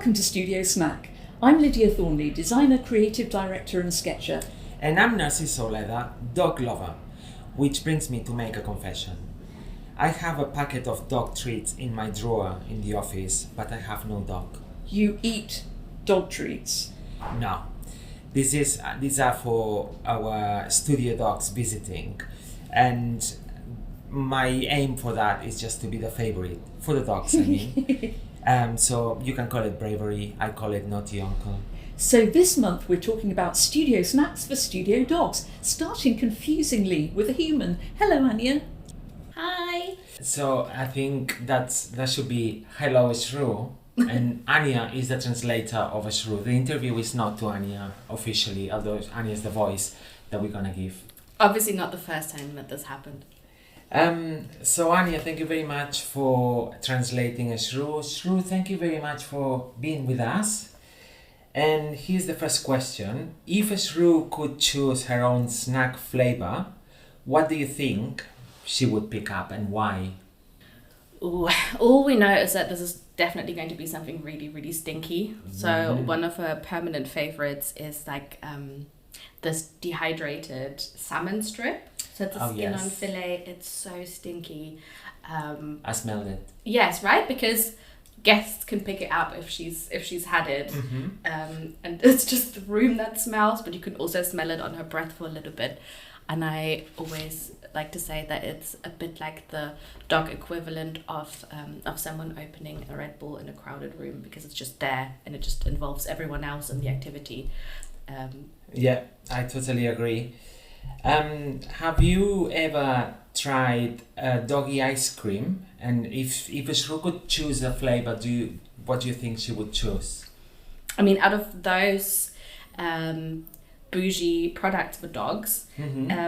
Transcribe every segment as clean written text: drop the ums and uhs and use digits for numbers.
Welcome to Studio Snack. I'm Lydia Thornley, designer, creative director and sketcher. And I'm Narciso Leda, dog lover, which brings me to make a confession. I have a packet of dog treats in my drawer in the office, but I have no dog. You eat dog treats? No. These are for our studio dogs visiting, and my aim for that is just to be the favorite for the dogs, I mean. So you can call it bravery, I call it naughty uncle. So this month we're talking about studio snacks for studio dogs, starting confusingly with a human. Hello, Anya. Hi. So I think that should be hello shrew, and Anya is the translator of a shrew. The interview is not to Anya officially, although Anya is the voice that we're gonna give. Obviously not the first time that this happened. So Anya, thank you very much for translating a shrew. Shrew, thank you very much for being with us. And here's the first question. If a shrew could choose her own snack flavor, what do you think she would pick up and why? Ooh, all we know is that this is definitely going to be something really, really stinky. So one of her permanent favorites is like this dehydrated salmon strip. So it's a skin on fillet. It's so stinky. I smelled it. Yes, right? Because guests can pick it up if she's had it. And it's just the room that smells, but you can also smell it on her breath for a little bit. And I always like to say that it's a bit like the dog equivalent of someone opening a Red Bull in a crowded room, because it's just there and it just involves everyone else in the activity. Yeah, I totally agree. Have you ever tried doggy ice cream? And if a shrew could choose a flavor, what do you think she would choose? I mean, out of those bougie products for dogs,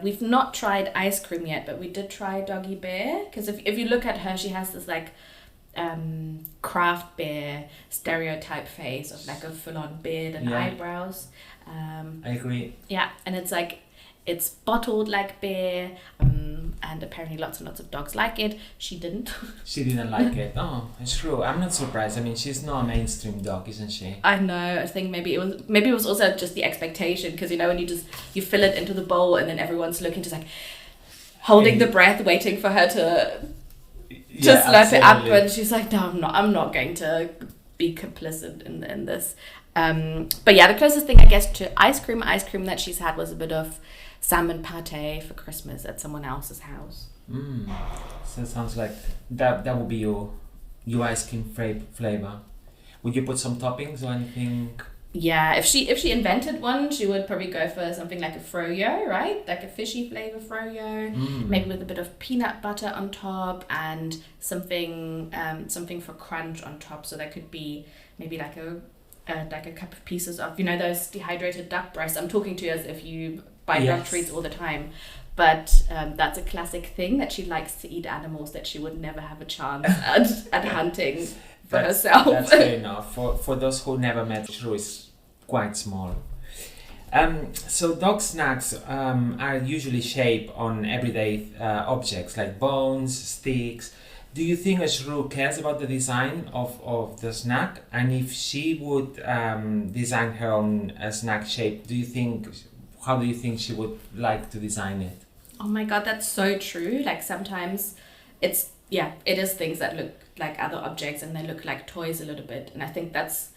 we've not tried ice cream yet, but we did try Doggy Bear, because if you look at her, she has this like craft bear stereotype face of like a full-on beard and eyebrows. I agree. Yeah, and it's like it's bottled like beer, and apparently lots and lots of dogs like it. She didn't. She didn't like it. Oh, it's true. I'm not surprised. I mean, she's not a mainstream dog, isn't she? I know. I think maybe it was also just the expectation, because you know when you fill it into the bowl and then everyone's looking, just like holding the breath, waiting for her to slurp it up, and she's like, no, I'm not going to be complicit in this. But yeah, the closest thing I guess to ice cream that she's had was a bit of salmon pate for Christmas at someone else's house. So it sounds like that would be your ice cream flavor. Would you put some toppings or anything? Yeah, if she invented one, she would probably go for something like a froyo, right? Like a fishy flavor froyo, maybe with a bit of peanut butter on top and something for crunch on top. So that could be maybe like a couple of pieces of, you know, those dehydrated duck breasts. I'm talking to you as if you buy dog treats all the time, but that's a classic thing, that she likes to eat animals that she would never have a chance at hunting for herself. That's fair enough. For those who never met, shrew is quite small. So dog snacks are usually shaped on everyday objects like bones, sticks. Do you think a shrew cares about the design of the snack? And if she would design her own snack shape, how do you think she would like to design it? Oh my god, that's so true. Like sometimes it is things that look like other objects and they look like toys a little bit. And I think that's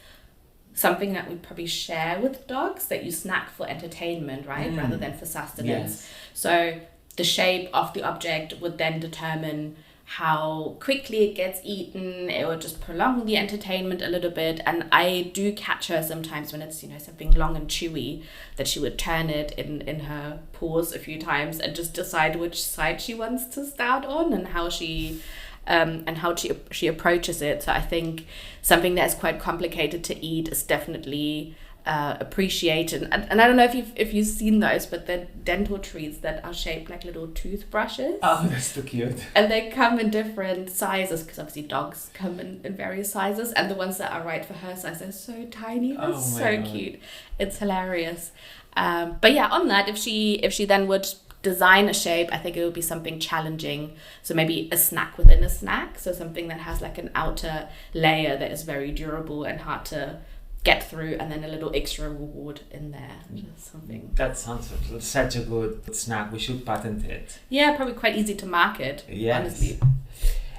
something that we probably share with dogs, that you snack for entertainment, right? Rather than for sustenance. Yes. So the shape of the object would then determine how quickly it gets eaten. It would just prolong the entertainment a little bit. And I do catch her sometimes when it's, you know, something long and chewy, that she would turn it in her paws a few times and just decide which side she wants to start on and how she approaches it. So I think something that's quite complicated to eat is definitely appreciated. And I don't know if you've seen those, but they're dental treats that are shaped like little toothbrushes. Oh, that's too cute. And they come in different sizes, because obviously dogs come in various sizes, and the ones that are right for her size are so tiny. They're so cute. It's hilarious. But yeah, on that, if she then would design a shape, I think it would be something challenging. So maybe a snack within a snack. So something that has like an outer layer that is very durable and hard to get through, and then a little extra reward in there. Just something. That sounds such a good snack. We should patent it. Yeah, probably quite easy to market, honestly.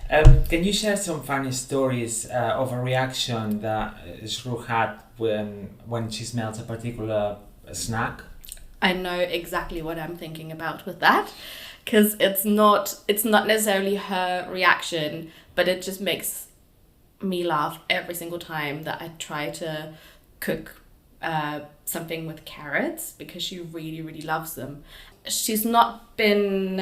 Can you share some funny stories of a reaction that Shrew had when she smells a particular snack? I know exactly what I'm thinking about with that, because it's not necessarily her reaction, but it just makes me laugh every single time that I try to cook something with carrots, because she really, really loves them. She's not been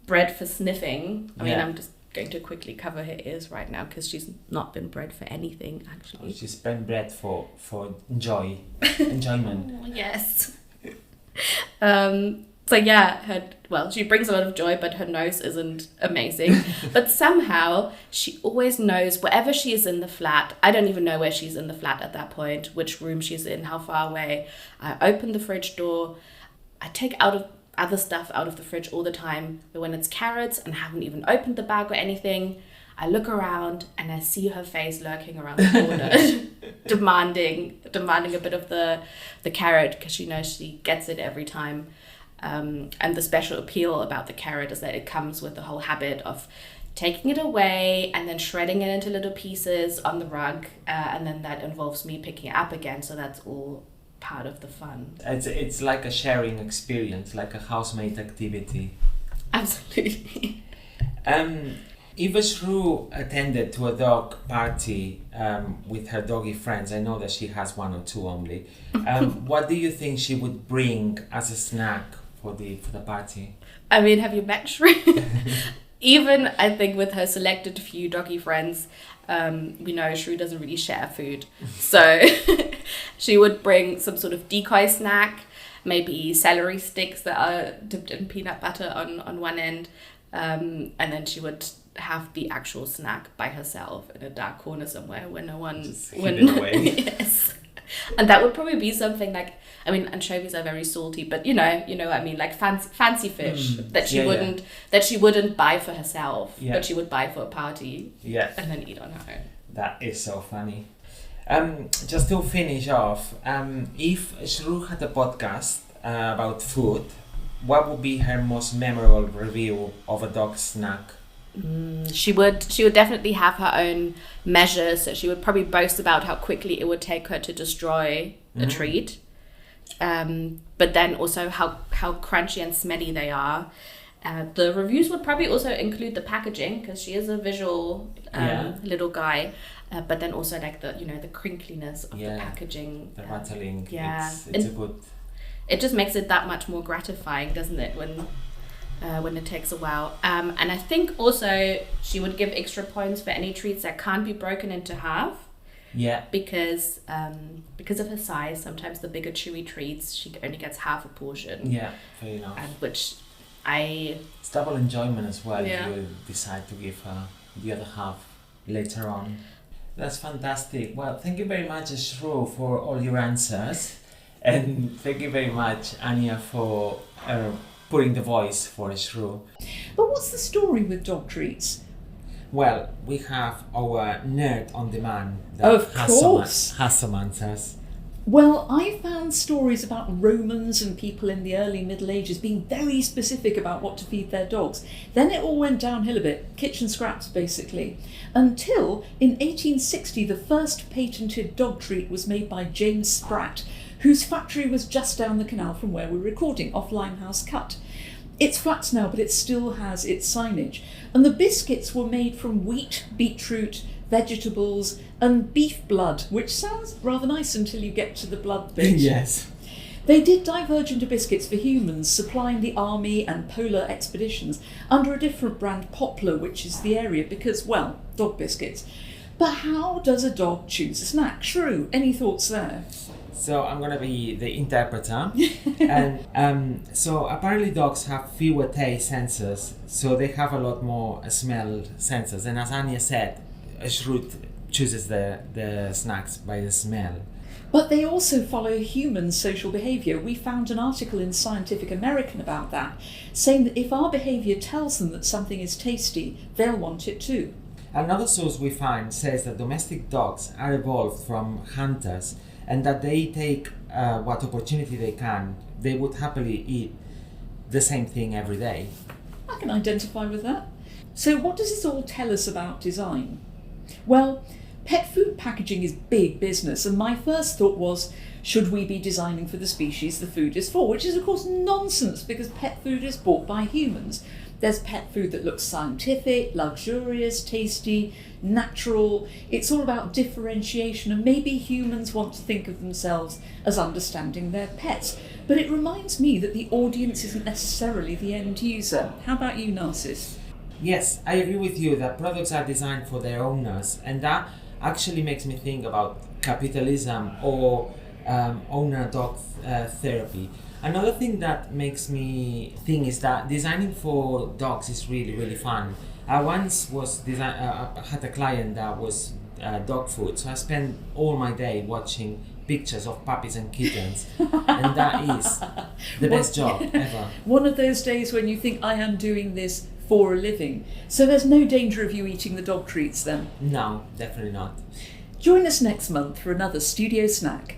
bred for sniffing. I mean, I'm just going to quickly cover her ears right now because she's not been bred for anything, actually. She's been bred for enjoyment. Oh, yes. So yeah, she brings a lot of joy, but her nose isn't amazing. But somehow she always knows wherever she is in the flat. I don't even know where she's in the flat at that point, which room she's in, how far away. I open the fridge door. I take other stuff out of the fridge all the time. But when it's carrots and I haven't even opened the bag or anything, I look around and I see her face lurking around the corner, demanding a bit of the carrot, because she knows she gets it every time. And the special appeal about the carrot is that it comes with the whole habit of taking it away and then shredding it into little pieces on the rug, and then that involves me picking it up again. So that's all part of the fun. It's like a sharing experience, like a housemate activity. Absolutely. Eva Shrew attended to a dog party with her doggy friends. I know that she has one or two only. What do you think she would bring as a snack for the party? I mean, have you met Shrew? Even, I think, with her selected few doggy friends, we know Shrew doesn't really share food. So she would bring some sort of decoy snack, maybe celery sticks that are dipped in peanut butter on one end, and then she would have the actual snack by herself in a dark corner somewhere where no one away. Yes. And that would probably be something like, I mean, anchovies are very salty, but you know what I mean, like fancy fish that she wouldn't buy for herself, but she would buy for a party, and then eat on her own. That is so funny. Just to finish off, if Shrew had a podcast about food, what would be her most memorable review of a dog snack? She would definitely have her own measures, so she would probably boast about how quickly it would take her to destroy a treat, but then also how crunchy and smelly they are. The reviews would probably also include the packaging, because she is a visual little guy, but then also like the crinkliness of the packaging, the rattling. Yeah, it's a good. It just makes it that much more gratifying, doesn't it, when it takes a while. And I think also she would give extra points for any treats that can't be broken into half. Yeah. Because of her size, sometimes the bigger chewy treats, she only gets half a portion. Yeah, fair enough. And which it's double enjoyment as well, yeah, if you decide to give her the other half later on. That's fantastic. Well, thank you very much, Shrew, for all your answers. And thank you very much, Anya, for putting the voice for Shrew. But what's the story with dog treats? Well, we have our nerd on demand Of course. has some answers. Well, I found stories about Romans and people in the early Middle Ages being very specific about what to feed their dogs. Then it all went downhill a bit, kitchen scraps basically, until in 1860 the first patented dog treat was made by James Spratt, whose factory was just down the canal from where we're recording, off Limehouse Cut. It's flats now, but it still has its signage. And the biscuits were made from wheat, beetroot, vegetables and beef blood, which sounds rather nice until you get to the blood bit. Yes. They did diverge into biscuits for humans, supplying the army and polar expeditions under a different brand, Poplar, which is the area because, well, dog biscuits. But how does a dog choose a snack? Shrew, any thoughts there? So I'm gonna be the interpreter. And so apparently dogs have fewer taste sensors, so they have a lot more smell sensors. And as Anya said, Shrew chooses the snacks by the smell. But they also follow human social behaviour. We found an article in Scientific American about that, saying that if our behaviour tells them that something is tasty, they'll want it too. Another source we find says that domestic dogs are evolved from hunters and that they take what opportunity they can. They would happily eat the same thing every day. I can identify with that. So what does this all tell us about design? Well, pet food packaging is big business, and my first thought was, should we be designing for the species the food is for? Which is of course nonsense, because pet food is bought by humans. There's pet food that looks scientific, luxurious, tasty, natural. It's all about differentiation, and maybe humans want to think of themselves as understanding their pets. But it reminds me that the audience isn't necessarily the end user. How about you, Narcissus? Yes, I agree with you that products are designed for their owners, and that actually makes me think about capitalism or owner-dog therapy. Another thing that makes me think is that designing for dogs is really, really fun. I once had a client that was dog food, so I spent all my day watching pictures of puppies and kittens, and that is the best job ever. One of those days when you think, I am doing this for a living. So there's no danger of you eating the dog treats then? No, definitely not. Join us next month for another studio snack.